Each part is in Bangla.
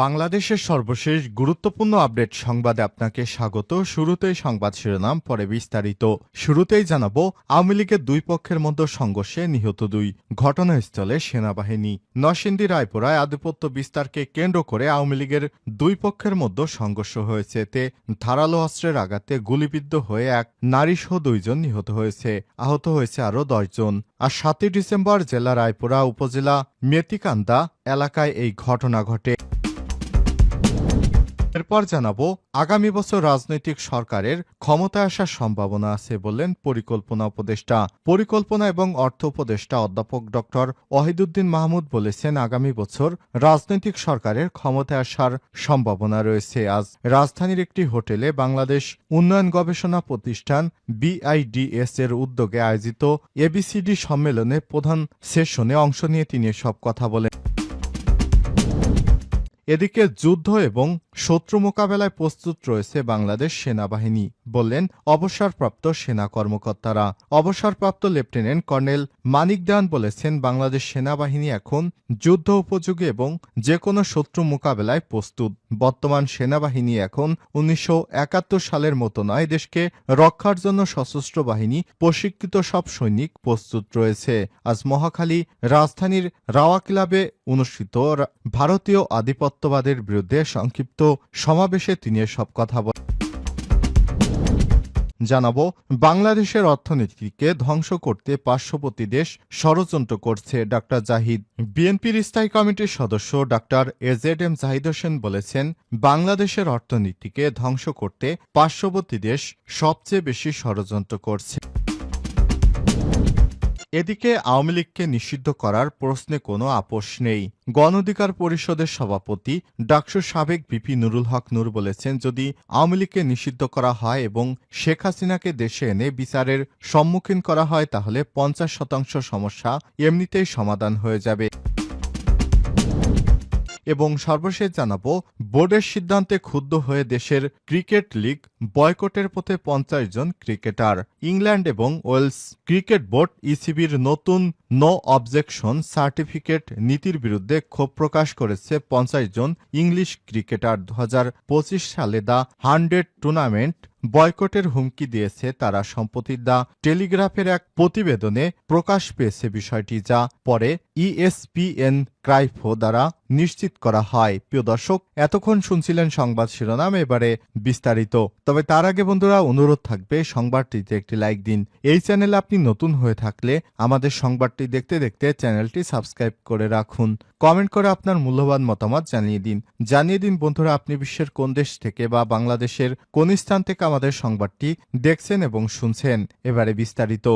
বাংলাদেশের সর্বশেষ গুরুত্বপূর্ণ আপডেট সংবাদে আপনাকে স্বাগত। শুরুতেই সংবাদ শিরোনাম, পরে বিস্তারিত। শুরুতেই জানাবো, আওয়ামী লীগের দুই পক্ষের মধ্যে সংঘর্ষে নিহত 2, ঘটনাস্থলে সেনাবাহিনী। নরসিংদী রায়পুরায় আধিপত্য বিস্তারকে কেন্দ্র করে আওয়ামী লীগের দুই পক্ষের মধ্যে সংঘর্ষ হয়েছে। এতে ধারালো অস্ত্রের আঘাতে গুলিবিদ্ধ হয়ে এক নারীসহ 2 জন নিহত হয়েছে। আহত হয়েছে আরও 10 জন। আর 7 ডিসেম্বর জেলা রায়পুরা উপজেলা মেতিকান্দা এলাকায় এই ঘটনা ঘটে। এরপর জানাবো, আগামী বছর রাজনৈতিক সরকারের ক্ষমতায় আসার সম্ভাবনা আছে বললেন পরিকল্পনা এবং অর্থ উপদেষ্টা অধ্যাপক ডক্টর ওয়াহিদুদ্দিন মাহমুদ বলেছেন, আগামী বছর রাজনৈতিক সরকারের ক্ষমতায় আসার সম্ভাবনা রয়েছে। আজ রাজধানীর একটি হোটেলে বাংলাদেশ উন্নয়ন গবেষণা প্রতিষ্ঠান BIDS এর উদ্যোগে আয়োজিত ABCD সম্মেলনে প্রধান সেশনে অংশ নিয়ে তিনি এসব কথা বলেন। এদিকে যুদ্ধ এবং শত্রু মোকাবেলায় প্রস্তুত রয়েছে বাংলাদেশ সেনাবাহিনী, বললেন অবসরপ্রাপ্ত সেনা কর্মকর্তারা। অবসরপ্রাপ্ত লেফটেন্যান্ট কর্নেল মানিক দেওয়ান বলেছেন, বাংলাদেশ সেনাবাহিনী এখন যুদ্ধ উপযোগী এবং যে কোনো শত্রু মোকাবেলায় প্রস্তুত। বর্তমান সেনাবাহিনী এখন 1971 সালের মতো নয়, দেশকে রক্ষার জন্য সশস্ত্র বাহিনী প্রশিক্ষিত সব সৈনিক প্রস্তুত রয়েছে। আজ মহাখালী রাজধানীর রাওয়া ক্লাবে অনুষ্ঠিত ভারতীয় আধিপত্যবাদের বিরুদ্ধে সংক্ষিপ্ত সমাবেশে তিনি এসব কথা বলেন। জানাবো, বাংলাদেশের অর্থনীতিকে ধ্বংস করতে পার্শ্ববর্তী দেশ ষড়যন্ত্র করছে। ডাক্তার জাহিদ। বিএনপির স্থায়ী কমিটির সদস্য ডাক্তার AZM জাহিদ হোসেন বলেছেন, বাংলাদেশের অর্থনীতিকে ধ্বংস করতে পার্শ্ববর্তী দেশ সবচেয়ে বেশি ষড়যন্ত্র করছে। এদিকে আওয়ামী লীগকে নিষিদ্ধ করার প্রশ্নে কোনো আপোষ নেই। গণ অধিকার পরিষদের সভাপতি ডাকসুর সাবেক ভিপি নুরুল হক নূর বলেছেন, যদি আওয়ামী লীগকে নিষিদ্ধ করা হয় এবং শেখ হাসিনাকে দেশে এনে বিচারের সম্মুখীন করা হয়, তাহলে 50% সমস্যা এমনিতেই সমাধান হয়ে যাবে। এবং সর্বশেষ জানাবো, বোর্ডের সিদ্ধান্তে ক্ষুব্ধ হয়ে দেশের ক্রিকেট লিগ বয়কটের পথে 50 জন ক্রিকেটার। ইংল্যান্ড এবং ওয়েলস ক্রিকেট বোর্ড ECBর নতুন নো অবজেকশন সার্টিফিকেট নীতির বিরুদ্ধে ক্ষোভ প্রকাশ করেছে 50 জন ইংলিশ ক্রিকেটার। 2025 সালে দ্য 100 টুর্নামেন্ট বয়কটের হুমকি দিয়েছে তারা। সম্প্রতি দ্য টেলিগ্রাফের এক প্রতিবেদনে প্রকাশ পেয়েছে বিষয়টি, যা পরে ESPN ক্রাইফো দ্বারা নিশ্চিত করা হয়। প্রিয় দর্শক, এতক্ষণ শুনছিলেন সংবাদ শিরোনাম, এবারে বিস্তারিত। তবে তার আগে বন্ধুরা, অনুরোধ থাকবে সংবাদটিতে একটি লাইক দিন। এই চ্যানেলে আপনি নতুন হয়ে থাকলে আমাদের সংবাদটি দেখতে দেখতে চ্যানেলটি সাবস্ক্রাইব করে রাখুন। কমেন্ট করে আপনার মূল্যবান মতামত জানিয়ে দিন বন্ধুরা, আপনি বিশ্বের কোন দেশ থেকে বা বাংলাদেশের কোন স্থান থেকে আমাদের সংবাদটি দেখছেন এবং শুনছেন। এবারে বিস্তারিত।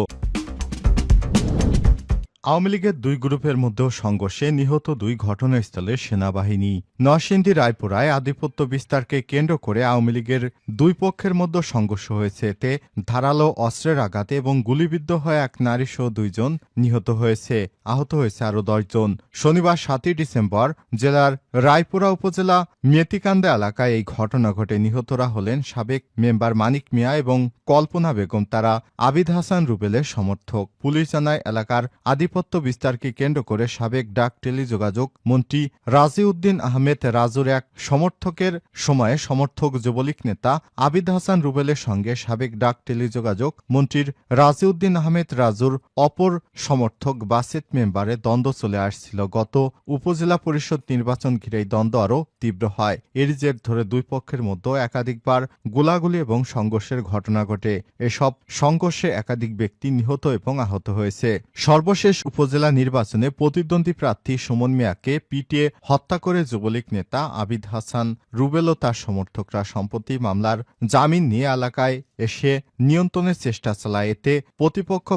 আওয়ামী লীগের দুই গ্রুপের মধ্যে সংঘর্ষে নিহত 2 ঘটনাস্থলে সেনাবাহিনী। নরসিংদী রায়পুরায় আধিপত্য বিস্তারকে কেন্দ্র করে আওয়ামী লীগের দুই পক্ষের মধ্যে সংঘর্ষ হয়েছে। এতে ধারালো অস্ত্রের আঘাতে এবং গুলিবিদ্ধ হয়ে এক নারীসহ 2 জন নিহত হয়েছে। আহত হয়েছে আরও 10 জন। শনিবার 7 ডিসেম্বর জেলার রায়পুরা উপজেলা মেতিকান্দা এলাকায় এই ঘটনা ঘটে। নিহতরা হলেন সাবেক মেম্বার মানিক মিয়া এবং কল্পনা বেগম। তারা আবিদ হাসান রুবেলের সমর্থক। পুলিশ জানায়, এলাকার আধিপত্য বিস্তারকে কেন্দ্র করে সাবেক ডাক টেলিযোগাযোগ মন্ত্রী রাজিউদ্দিন আহমেদ রাজুর এক সমর্থকের সময়ে সমর্থক যুবলীগ নেতা আবিদ হাসান রুবেলের সঙ্গে সাবেক ডাক টেলিযোগাযোগ মন্ত্রীর রাজিউদ্দিন আহমেদ রাজুর অপর সমর্থক বাসেত মেম্বারে দ্বন্দ্ব চলে আসছিল। গত উপজেলা পরিষদ নির্বাচন ঘিরে এই দ্বন্দ্ব আরও তীব্র হয়। এর জের ধরে দুই পক্ষের মধ্যে একাধিকবার গোলাগুলি এবং সংঘর্ষের ঘটনা ঘটে। এসব সংঘর্ষে একাধিক ব্যক্তি নিহত এবং আহত হয়েছে। সর্বশেষ উপজেলা নির্বাচনে প্রতিদ্বন্দ্বী প্রার্থী সুমন মিয়াকে পিটিয়ে হত্যা করে যুবলীগ নেতা আবিদ হাসান রুবেল ও তার সমর্থকরা সম্প্রতি মামলার জামিন নিয়ে এলাকায় এসে নিয়ন্ত্রণের চেষ্টা চালায়। এতে প্রতিপক্ষ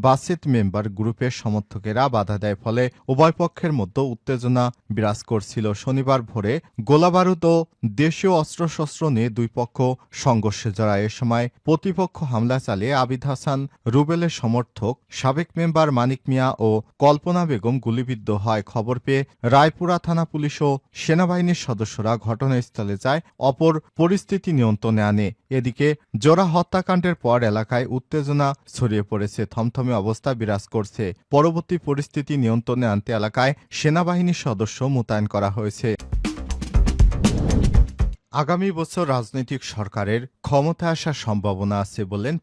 বাসেত মেম্বার গ্রুপের সমর্থকেরা বাধা দেয়, ফলে উভয় পক্ষের মধ্যে উত্তেজনা বিরাজ করছিল। শনিবার ভোরে গোলাবারুদ ও দেশীয় অস্ত্রশস্ত্র নিয়ে দুই পক্ষ সংঘর্ষে জড়ায়। এ সময় প্রতিপক্ষ হামলা চালিয়ে আবিদ হাসান রুবেলের সমর্থক সাবেক মেম্বার মানিক মিয়া ও কল্পনা বেগম গুলিবিদ্ধ হয়। খবর পেয়ে রায়পুরা থানা পুলিশ ও সেনাবাহিনীর সদস্যরা ঘটনাস্থলে যায়, অপর পরিস্থিতি নিয়ন্ত্রণে আনে। এদিকে জোড়া হত্যাকাণ্ডের পর এলাকায় উত্তেজনা ছড়িয়ে পড়েছে, থমথমে অবস্থা বিরাজ করছে। পরবর্তী পরিস্থিতি নিয়ন্ত্রণে আনতে এলাকায় সেনাবাহিনীর সদস্য মোতায়েন করা হয়েছে। আগামী বছর রাজনৈতিক সরকারের ক্ষমতায় আসার সম্ভাবনা আছে বললেন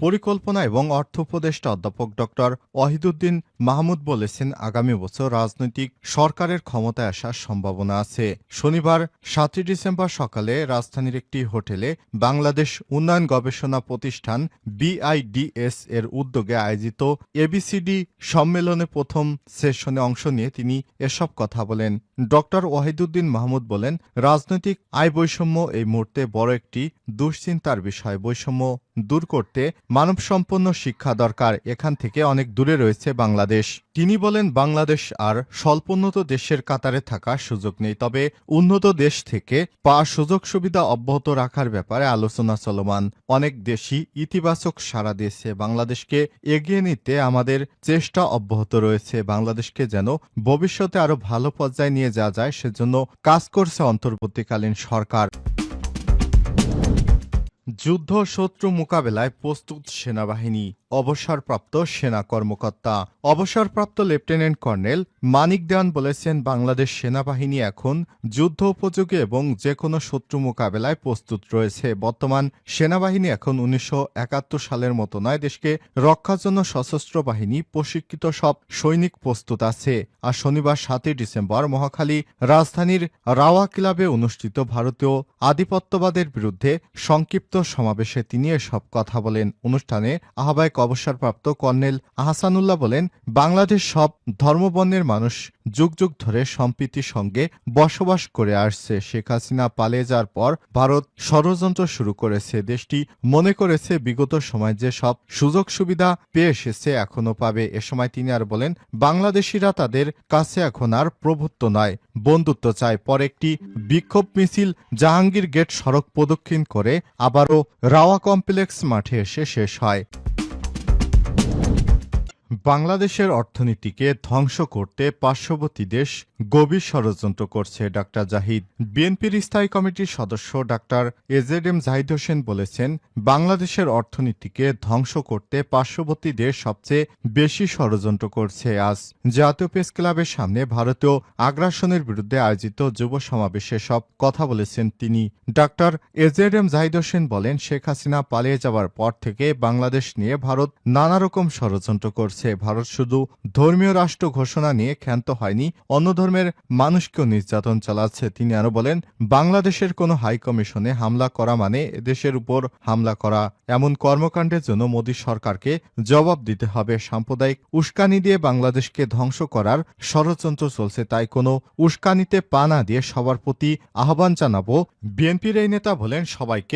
পরিকল্পনা এবং অর্থ উপদেষ্টা অধ্যাপক ডক্টর ওয়াহিদুদ্দিন মাহমুদ বলেছেন, আগামী বছর রাজনৈতিক সরকারের ক্ষমতায় আসার সম্ভাবনা আছে। শনিবার 7 ডিসেম্বর সকালে রাজধানীর একটি হোটেলে বাংলাদেশ উন্নয়ন গবেষণা প্রতিষ্ঠান BIDS এর উদ্যোগে আয়োজিত ABCD সম্মেলনে প্রথম সেশনে অংশ নিয়ে তিনি এসব কথা বলেন। ডক্টর ওয়াহিদুদ্দিন মাহমুদ বলেন, রাজনৈতিক আয় বৈষম্য এই মুহূর্তে বড় একটি দুশ্চিন্তার বিষয়। বৈষম্য দূর করতে মানবসম্পন্ন শিক্ষা দরকার। এখান থেকে অনেক দূরে রয়েছে বাংলাদেশ। তিনি বলেন, বাংলাদেশ আর স্বল্পোন্নত দেশের কাতারে থাকার সুযোগ নেই, তবে উন্নত দেশ থেকে পাওয়া সুযোগ সুবিধা অব্যাহত রাখার ব্যাপারে আলোচনা চলমান। অনেক দেশই ইতিবাচক সাড়া দিয়েছে। বাংলাদেশকে এগিয়ে নিতে আমাদের চেষ্টা অব্যাহত রয়েছে। বাংলাদেশকে যেন ভবিষ্যতে আরও ভালো পর্যায়ে নিয়ে যাওয়া যায়, সেজন্য কাজ করছে অন্তর্বর্তীকালীন সরকার। যুদ্ধ শত্রু মোকাবেলায় প্রস্তুত সেনাবাহিনী, অবসরপ্রাপ্ত সেনা কর্মকর্তা। অবসরপ্রাপ্ত লেফটেন্যান্ট কর্নেল মানিক দেওয়ান বলেছেন, বাংলাদেশ সেনাবাহিনী এখন যুদ্ধ উপযোগী এবং যে কোনো শত্রু মোকাবেলায় প্রস্তুত রয়েছে। বর্তমান সেনাবাহিনী এখন 1971 সালের মতো নয়। দেশকে রক্ষার জন্য সশস্ত্র বাহিনী প্রশিক্ষিত সব সৈনিক প্রস্তুত আছে। আর শনিবার 7 ডিসেম্বর মহাখালী রাজধানীর রাওয়া ক্লাবে অনুষ্ঠিত ভারতীয় আধিপত্যবাদের বিরুদ্ধে সংক্ষিপ্ত সমাবেশে তিনি এসব কথা বলেন। অনুষ্ঠানে আহ্বায়ক অবসরপ্রাপ্ত কর্নেল আহসানুল্লাহ বলেন, বাংলাদেশ সব ধর্মবর্ণের মানুষ যুগ যুগ ধরে সম্প্রীতির সঙ্গে বসবাস করে আসছে। শেখ হাসিনা পালিয়ে যাওয়ার পর ভারত ষড়যন্ত্র শুরু করেছে। দেশটি মনে করেছে বিগত সময় যে সব সুযোগ সুবিধা পেয়ে এসেছে এখনো পাবে। এ সময় তিনি আর বলেন, বাংলাদেশিরা তাদের কাছে এখন আর প্রভুত্ব নয়, বন্ধুত্ব চায়। পরে একটি বিক্ষোভ মিছিল জাহাঙ্গীর গেট সড়ক প্রদক্ষিণ করে আবারও রাওয়া কমপ্লেক্স মাঠে এসে শেষ হয়। বাংলাদেশের অর্থনীতিকে ধ্বংস করতে পার্শ্ববর্তী দেশ গভীর ষড়যন্ত্র করছে। ডাক্তার জাহিদ। বিএনপির স্থায়ী কমিটির সদস্য ডাক্তার AZM জাহিদ হোসেন বলেছেন, বাংলাদেশের অর্থনীতিকে ধ্বংস করতে পার্শ্ববর্তী দেশ সবচেয়ে বেশি ষড়যন্ত্র করছে। আজ জাতীয় প্রেস ক্লাবের সামনে ভারতীয় আগ্রাসনের বিরুদ্ধে আয়োজিত যুব সমাবেশে সব কথা বলেছেন তিনি। ডাক্তার AZM জাহিদ হোসেন বলেন, শেখ হাসিনা পালিয়ে যাওয়ার পর থেকে বাংলাদেশ নিয়ে ভারত নানা রকম ষড়যন্ত্র করছে। ভারত শুধু ধর্মীয় রাষ্ট্র ঘোষণা নিয়ে ক্ষান্ত হয়নি, অন্য ধর্মের মানুষকেও নির্যাতন চালাচ্ছে। তিনি আরো বলেন, বাংলাদেশের কোনো হাই কমিশনে হামলা করা মানে এদেশের উপর হামলা করা। এমন কর্মকাণ্ডের জন্য মোদী সরকারকে জবাব দিতে হবে। সাম্প্রদায়িক উস্কানি দিয়ে বাংলাদেশকে ধ্বংস করার ষড়যন্ত্র চলছে, তাই কোনো উস্কানিতে পা না দিয়ে সবার প্রতি আহ্বান জানাবো। বিএনপির এই নেতা বলেন, সবাইকে